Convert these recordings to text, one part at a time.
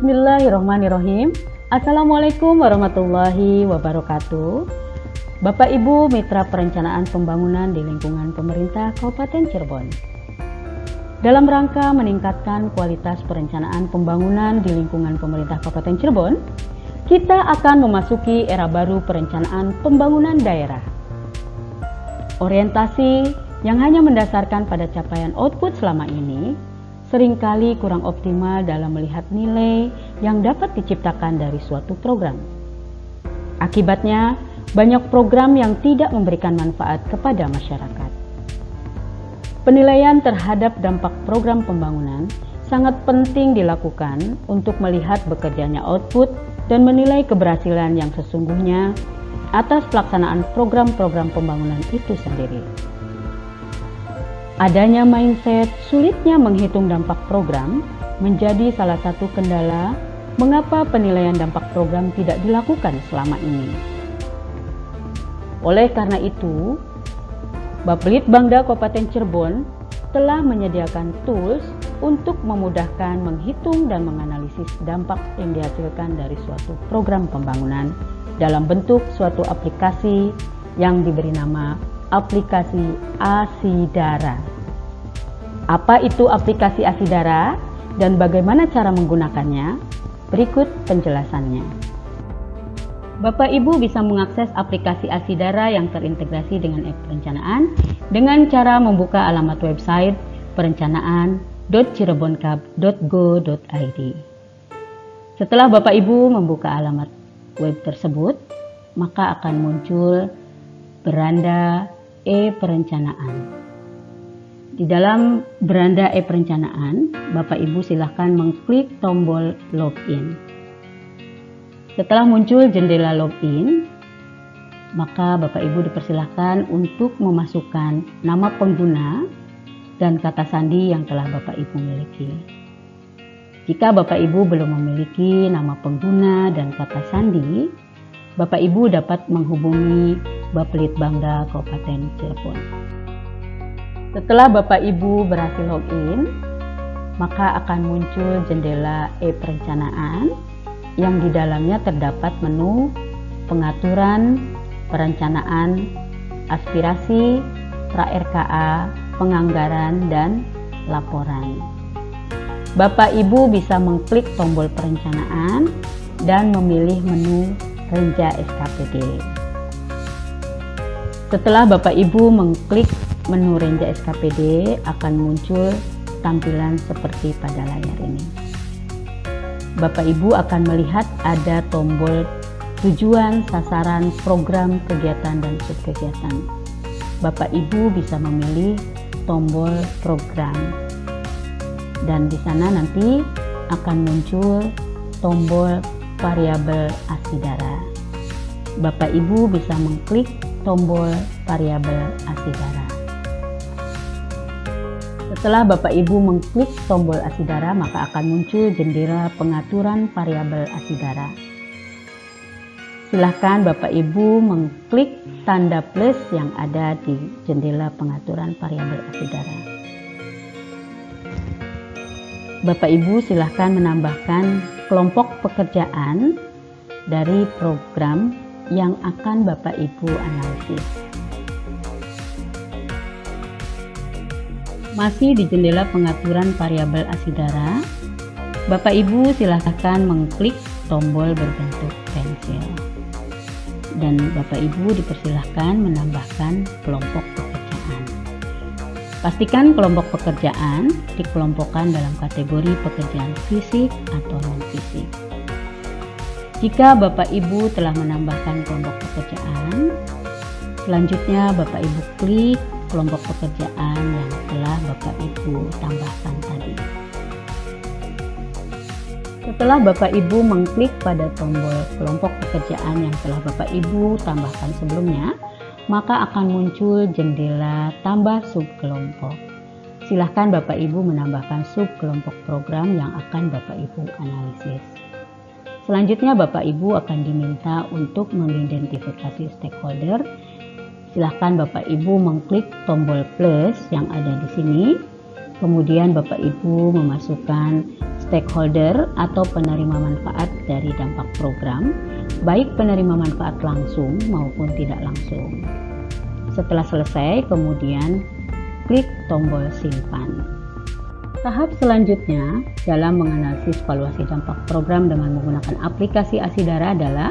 Bismillahirrahmanirrahim. Assalamualaikum warahmatullahi wabarakatuh. Bapak Ibu Mitra Perencanaan Pembangunan di lingkungan pemerintah Kabupaten Cirebon. Dalam rangka meningkatkan kualitas perencanaan pembangunan di lingkungan pemerintah Kabupaten Cirebon, kita akan memasuki era baru perencanaan pembangunan daerah. Orientasi yang hanya mendasarkan pada capaian output selama ini seringkali kurang optimal dalam melihat nilai yang dapat diciptakan dari suatu program. Akibatnya, banyak program yang tidak memberikan manfaat kepada masyarakat. Penilaian terhadap dampak program pembangunan sangat penting dilakukan untuk melihat bekerjanya output dan menilai keberhasilan yang sesungguhnya atas pelaksanaan program-program pembangunan itu sendiri. Adanya mindset sulitnya menghitung dampak program menjadi salah satu kendala mengapa penilaian dampak program tidak dilakukan selama ini. Oleh karena itu, Bapelitbangda Kabupaten Cirebon telah menyediakan tools untuk memudahkan menghitung dan menganalisis dampak yang dihasilkan dari suatu program pembangunan dalam bentuk suatu aplikasi yang diberi nama aplikasi Asidara. Apa itu aplikasi Asidara dan bagaimana cara menggunakannya? Berikut penjelasannya. Bapak Ibu bisa mengakses aplikasi Asidara yang terintegrasi dengan e-perencanaan dengan cara membuka alamat website perencanaan.cirebonkab.go.id. Setelah Bapak Ibu membuka alamat web tersebut, maka akan muncul beranda e-perencanaan. Di dalam beranda e-perencanaan, Bapak Ibu silahkan mengklik tombol login. Setelah muncul jendela login, maka Bapak Ibu dipersilahkan untuk memasukkan nama pengguna dan kata sandi yang telah Bapak Ibu miliki. Jika Bapak Ibu belum memiliki nama pengguna dan kata sandi, Bapak Ibu dapat menghubungi Bapelitbangda Kabupaten Cirebon. Setelah Bapak Ibu berhasil login, maka akan muncul jendela e-perencanaan yang di dalamnya terdapat menu pengaturan, perencanaan, aspirasi, pra-RKA, penganggaran, dan laporan. Bapak Ibu bisa mengklik tombol perencanaan dan memilih menu Renja SKPD. Setelah Bapak Ibu mengklik menu Renja SKPD, akan muncul tampilan seperti pada layar ini. Bapak Ibu akan melihat ada tombol tujuan, sasaran, program, kegiatan, dan subkegiatan. Bapak Ibu bisa memilih tombol program. Dan di sana nanti akan muncul tombol variabel Asidara. Bapak Ibu bisa mengklik tombol variabel Asidara. Setelah Bapak Ibu mengklik tombol Asidara, maka akan muncul jendela pengaturan variabel Asidara. Silahkan Bapak Ibu mengklik tanda plus yang ada di jendela pengaturan variabel Asidara. Bapak Ibu silahkan menambahkan kelompok pekerjaan dari program yang akan Bapak Ibu analisis. Masih di jendela pengaturan variabel Asidara, Bapak Ibu silahkan mengklik tombol berbentuk pensil. Dan Bapak Ibu dipersilahkan menambahkan kelompok pekerjaan. Pastikan kelompok pekerjaan dikelompokkan dalam kategori pekerjaan fisik atau non-fisik. Jika Bapak Ibu telah menambahkan kelompok pekerjaan, selanjutnya Bapak Ibu klik kelompok pekerjaan yang telah Bapak Ibu tambahkan tadi. Setelah Bapak Ibu mengklik pada tombol kelompok pekerjaan yang telah Bapak Ibu tambahkan sebelumnya, maka akan muncul jendela tambah subkelompok. Silahkan Bapak Ibu menambahkan subkelompok program yang akan Bapak Ibu analisis. Selanjutnya Bapak Ibu akan diminta untuk mengidentifikasi stakeholder. Silahkan Bapak Ibu mengklik tombol plus yang ada di sini. Kemudian Bapak Ibu memasukkan stakeholder atau penerima manfaat dari dampak program, baik penerima manfaat langsung maupun tidak langsung. Setelah selesai, kemudian klik tombol simpan. Tahap selanjutnya dalam menganalisis valuasi dampak program dengan menggunakan aplikasi Asidara adalah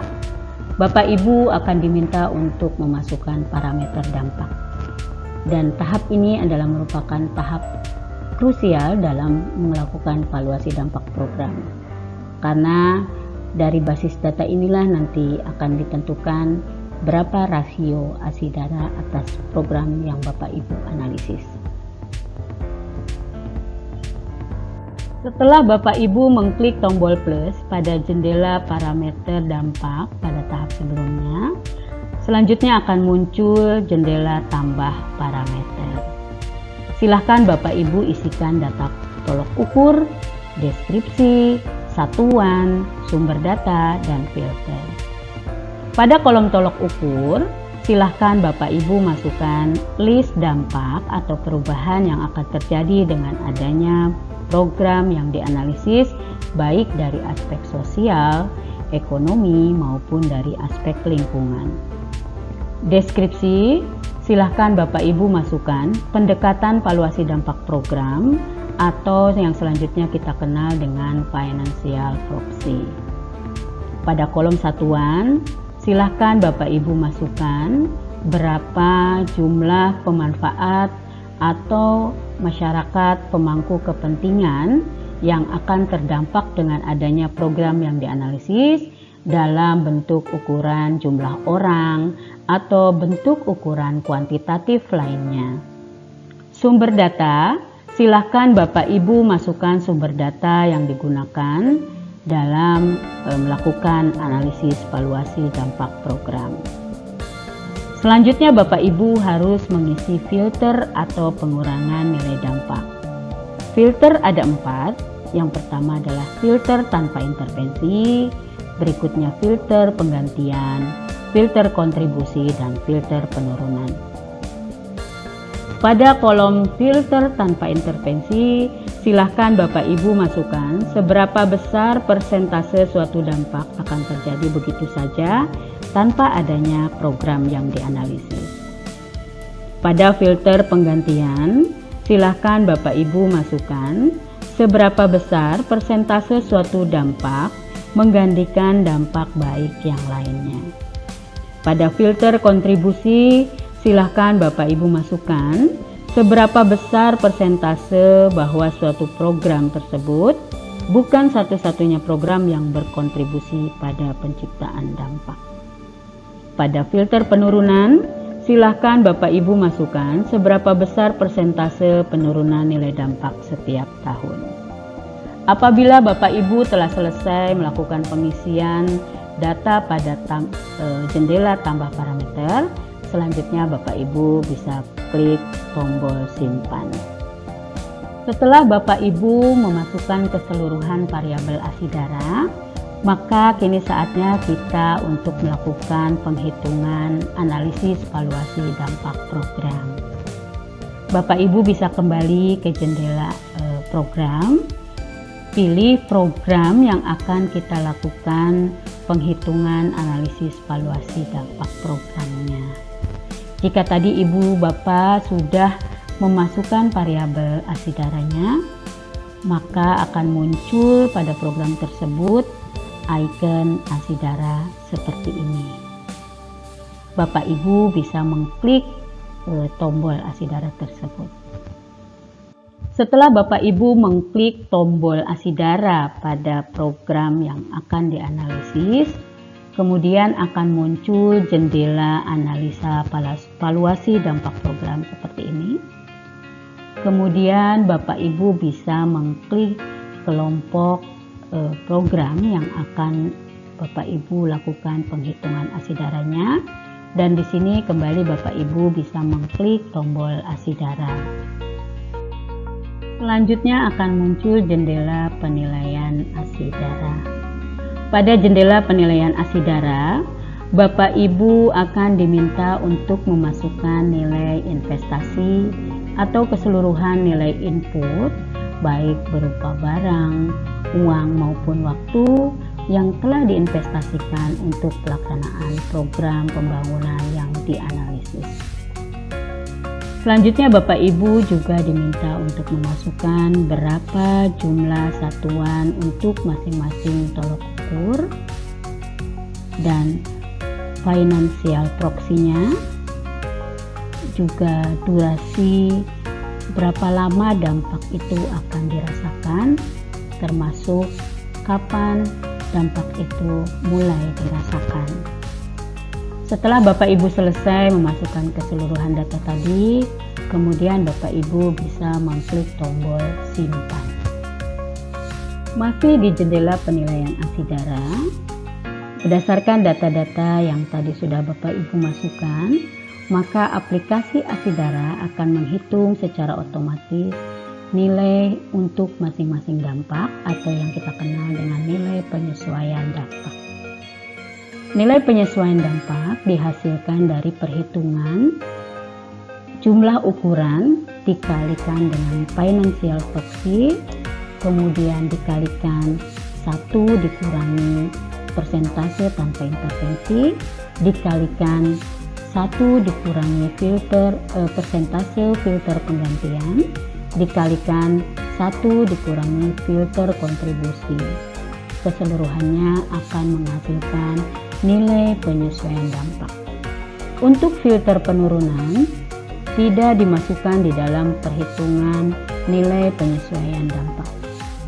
Bapak Ibu akan diminta untuk memasukkan parameter dampak. Dan tahap ini adalah merupakan tahap krusial dalam melakukan valuasi dampak program. Karena dari basis data inilah nanti akan ditentukan berapa rasio Asidara atas program yang Bapak Ibu analisis. Setelah Bapak Ibu mengklik tombol plus pada jendela parameter dampak pada tahap sebelumnya, selanjutnya akan muncul jendela tambah parameter. Silahkan Bapak Ibu isikan data tolok ukur, deskripsi, satuan, sumber data, dan filter. Pada kolom tolok ukur, silahkan Bapak Ibu masukkan list dampak atau perubahan yang akan terjadi dengan adanya program yang dianalisis, baik dari aspek sosial, ekonomi, maupun dari aspek lingkungan. Deskripsi, silahkan Bapak Ibu masukkan pendekatan valuasi dampak program atau yang selanjutnya kita kenal dengan financial proxy. Pada kolom satuan, silahkan Bapak Ibu masukkan berapa jumlah pemanfaat atau masyarakat pemangku kepentingan yang akan terdampak dengan adanya program yang dianalisis dalam bentuk ukuran jumlah orang atau bentuk ukuran kuantitatif lainnya. Sumber data, silahkan Bapak Ibu masukkan sumber data yang digunakan dalam melakukan analisis valuasi dampak program. Selanjutnya Bapak Ibu harus mengisi filter atau pengurangan nilai dampak. Filter ada 4. Yang pertama adalah filter tanpa intervensi, berikutnya filter penggantian, filter kontribusi, dan filter penurunan. Pada kolom filter tanpa intervensi, silahkan Bapak Ibu masukkan seberapa besar persentase suatu dampak akan terjadi begitu saja tanpa adanya program yang dianalisis. Pada filter penggantian, silahkan Bapak Ibu masukkan seberapa besar persentase suatu dampak menggantikan dampak baik yang lainnya. Pada filter kontribusi, silahkan Bapak Ibu masukkan seberapa besar persentase bahwa suatu program tersebut bukan satu-satunya program yang berkontribusi pada penciptaan dampak. Pada filter penurunan, silahkan Bapak Ibu masukkan seberapa besar persentase penurunan nilai dampak setiap tahun. Apabila Bapak Ibu telah selesai melakukan pengisian data pada jendela tambah parameter, selanjutnya Bapak Ibu bisa klik tombol simpan. Setelah Bapak Ibu memasukkan keseluruhan variabel Asidara, maka kini saatnya kita untuk melakukan penghitungan analisis valuasi dampak program. Bapak Ibu bisa kembali ke jendela program, pilih program yang akan kita lakukan penghitungan analisis valuasi dampak programnya. Jika tadi Ibu Bapak sudah memasukkan variabel Asidaranya, maka akan muncul pada program tersebut icon Asidara seperti ini. Bapak Ibu bisa mengklik tombol Asidara tersebut. Setelah Bapak Ibu mengklik tombol Asidara pada program yang akan dianalisis, kemudian akan muncul jendela analisa valuasi dampak program seperti ini. Kemudian Bapak Ibu bisa mengklik kelompok program yang akan Bapak Ibu lakukan penghitungan Asidaranya, dan di sini kembali Bapak Ibu bisa mengklik tombol Asidara. Selanjutnya akan muncul jendela penilaian Asidara. Pada jendela penilaian Asidara, Bapak Ibu akan diminta untuk memasukkan nilai investasi atau keseluruhan nilai input baik berupa barang, uang maupun waktu yang telah diinvestasikan untuk pelaksanaan program pembangunan yang dianalisis. Selanjutnya Bapak Ibu juga diminta untuk memasukkan berapa jumlah satuan untuk masing-masing tolok ukur dan financial proxy-nya, juga durasi berapa lama dampak itu akan dirasakan, termasuk kapan dampak itu mulai dirasakan. Setelah Bapak Ibu selesai memasukkan keseluruhan data tadi, kemudian Bapak Ibu bisa mengklik tombol simpan. Masih di jendela penilaian Asidara, berdasarkan data-data yang tadi sudah Bapak Ibu masukkan, maka aplikasi Asidara akan menghitung secara otomatis nilai untuk masing-masing dampak atau yang kita kenal dengan nilai penyesuaian dampak. Nilai penyesuaian dampak dihasilkan dari perhitungan jumlah ukuran dikalikan dengan financial proxy, kemudian dikalikan 1 dikurangi persentase tanpa intervensi, dikalikan 1 dikurangi persentase filter penggantian, dikalikan 1 dikurangi filter kontribusi. Keseluruhannya akan menghasilkan nilai penyesuaian dampak. Untuk filter penurunan tidak dimasukkan di dalam perhitungan nilai penyesuaian dampak,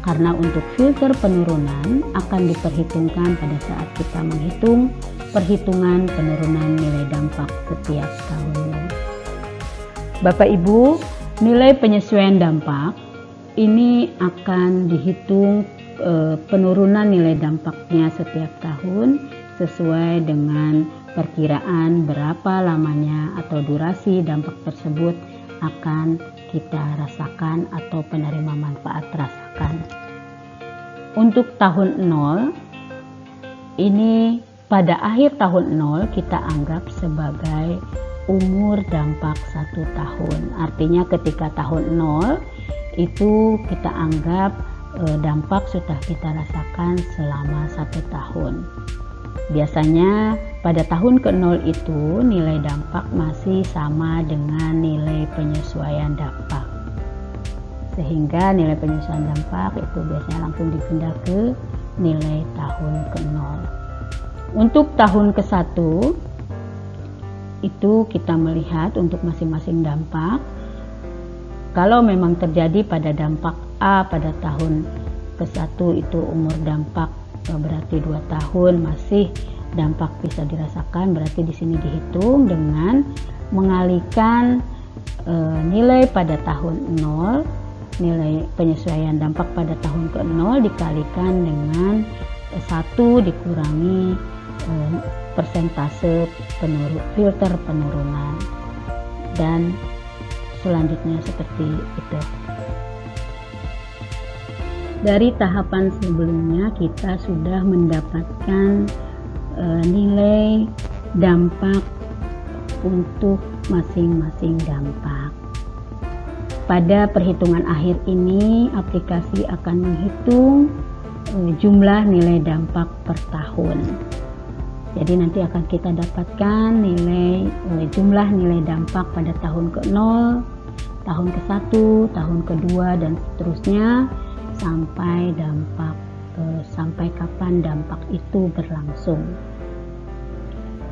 karena untuk filter penurunan akan diperhitungkan pada saat kita menghitung perhitungan penurunan nilai dampak setiap tahunnya. Bapak Ibu, nilai penyesuaian dampak ini akan dihitung penurunan nilai dampaknya setiap tahun sesuai dengan perkiraan berapa lamanya atau durasi dampak tersebut akan kita rasakan atau penerima manfaat rasakan. Untuk tahun 0, ini pada akhir tahun 0 kita anggap sebagai umur dampak 1 tahun. Artinya ketika tahun 0 itu kita anggap dampak sudah kita rasakan selama 1 tahun. Biasanya pada tahun ke-0 itu nilai dampak masih sama dengan nilai penyesuaian dampak. Sehingga nilai penyesuaian dampak itu biasanya langsung dipindah ke nilai tahun ke-0. Untuk tahun ke-1 itu kita melihat untuk masing-masing dampak. Kalau memang terjadi pada dampak A pada tahun ke-1 itu umur dampak berarti 2 tahun masih dampak bisa dirasakan, berarti di sini dihitung dengan mengalihkan nilai pada tahun 0, nilai penyesuaian dampak pada tahun ke-0 dikalikan dengan 1 dikurangi persentase filter penurunan, dan selanjutnya seperti itu. Dari tahapan sebelumnya kita sudah mendapatkan nilai dampak untuk masing-masing dampak. Pada perhitungan akhir ini aplikasi akan menghitung jumlah nilai dampak per tahun. Jadi nanti akan kita dapatkan jumlah nilai dampak pada tahun ke-0, tahun ke-1, tahun ke-2 dan seterusnya sampai kapan dampak itu berlangsung.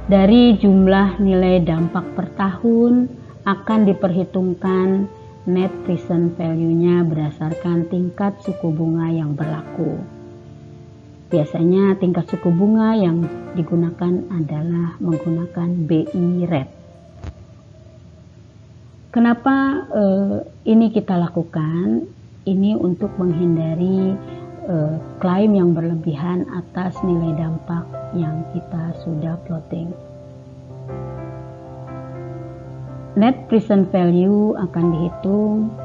Dari jumlah nilai dampak per tahun akan diperhitungkan net present value-nya berdasarkan tingkat suku bunga yang berlaku. Biasanya tingkat suku bunga yang digunakan adalah menggunakan BI rate. Kenapa ini kita lakukan? Ini untuk menghindari klaim yang berlebihan atas nilai dampak yang kita sudah plotting. Net present value akan dihitung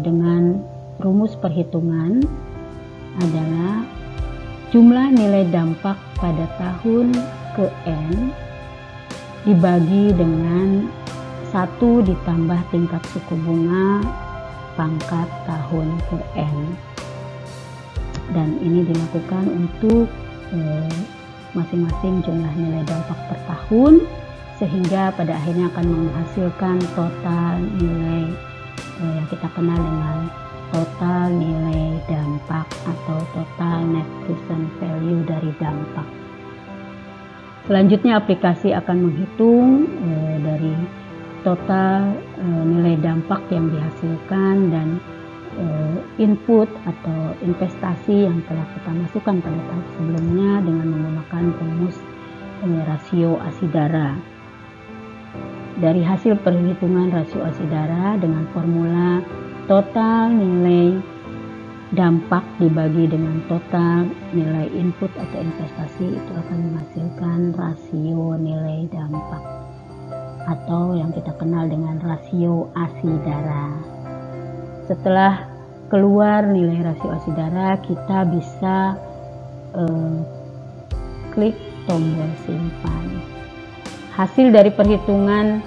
dengan rumus perhitungan adalah jumlah nilai dampak pada tahun ke-N dibagi dengan 1 ditambah tingkat suku bunga pangkat tahun ke-N. Dan ini dilakukan untuk masing-masing jumlah nilai dampak per tahun, sehingga pada akhirnya akan menghasilkan total nilai yang kita kenal dengan total nilai dampak atau total net present value dari dampak. Selanjutnya aplikasi akan menghitung dari total nilai dampak yang dihasilkan dan input atau investasi yang telah kita masukkan pada tahap sebelumnya dengan menggunakan rumus rasio ASIDARA. Dari hasil perhitungan rasio ASIDARA dengan formula total nilai dampak dibagi dengan total nilai input atau investasi itu akan menghasilkan rasio nilai dampak atau yang kita kenal dengan rasio ASIDARA. Setelah keluar nilai rasio ASIDARA, kita bisa klik tombol simpan. Hasil dari perhitungan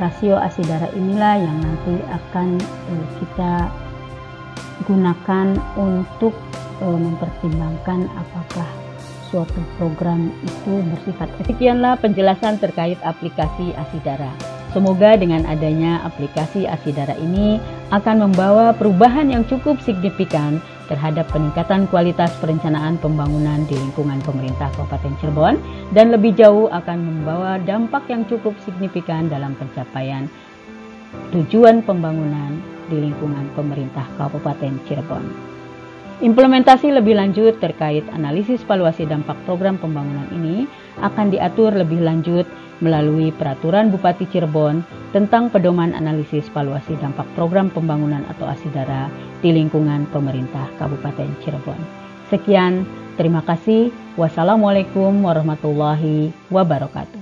rasio ASIDARA inilah yang nanti akan kita gunakan untuk mempertimbangkan apakah suatu program itu bersifat. Sekianlah penjelasan terkait aplikasi ASIDARA. Semoga dengan adanya aplikasi ASIDARA ini akan membawa perubahan yang cukup signifikan terhadap peningkatan kualitas perencanaan pembangunan di lingkungan pemerintah Kabupaten Cirebon dan lebih jauh akan membawa dampak yang cukup signifikan dalam pencapaian tujuan pembangunan di lingkungan pemerintah Kabupaten Cirebon. Implementasi lebih lanjut terkait analisis valuasi dampak program pembangunan ini akan diatur lebih lanjut melalui Peraturan Bupati Cirebon tentang pedoman analisis valuasi dampak program pembangunan atau ASIDARA di lingkungan pemerintah Kabupaten Cirebon. Sekian, terima kasih. Wassalamualaikum warahmatullahi wabarakatuh.